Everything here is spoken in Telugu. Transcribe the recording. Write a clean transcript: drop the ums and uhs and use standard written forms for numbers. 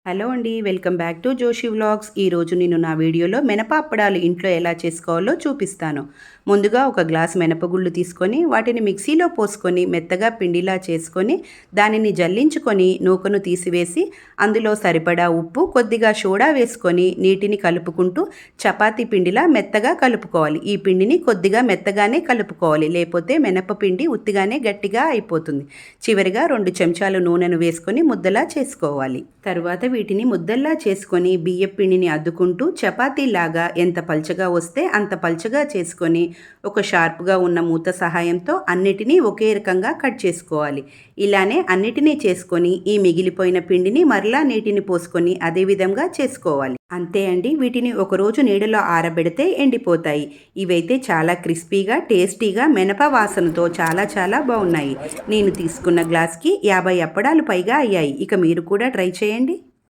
హలో అండి, welcome back to Joshi vlogs. ఈరోజు నేను నా వీడియోలో మినప అప్పడాలు ఇంట్లో ఎలా చేసుకోవాలో చూపిస్తాను. ముందుగా ఒక గ్లాస్ మినపగుళ్ళు తీసుకొని వాటిని మిక్సీలో పోసుకొని మెత్తగా పిండిలా చేసుకొని దానిని జల్లించుకొని నూకను తీసివేసి అందులో సరిపడా ఉప్పు, కొద్దిగా సోడా వేసుకొని నీటిని కలుపుకుంటూ చపాతీ పిండిలా మెత్తగా కలుపుకోవాలి. ఈ పిండిని కొద్దిగా మెత్తగానే కలుపుకోవాలి, లేకపోతే మినపపిండి ఉత్తిగానే గట్టిగా అయిపోతుంది. చివరిగా 2 చెంచాలు నూనెను వేసుకొని ముద్దలా చేసుకోవాలి. తరువాత వీటిని ముద్దల్లా చేసుకొని బియ్యం పిండిని అద్దుకుంటూ చపాతీలాగా ఎంత పల్చగా వస్తే అంత పల్చగా చేసుకొని ఒక షార్ప్గా ఉన్న మూత సహాయంతో అన్నిటినీ ఒకే రకంగా కట్ చేసుకోవాలి. ఇలానే అన్నిటినీ చేసుకొని ఈ మిగిలిపోయిన పిండిని మరలా నీటిని పోసుకొని అదే విధంగా చేసుకోవాలి. అంతే అండి, వీటిని ఒకరోజు నీడలో ఆరబెడితే ఎండిపోతాయి. ఇవైతే చాలా క్రిస్పీగా, టేస్టీగా, మినప వాసనతో చాలా బాగున్నాయి. నేను తీసుకున్న గ్లాస్కి 50 అప్పడాలు పైగా అయ్యాయి. ఇక మీరు కూడా ట్రై చేయండి.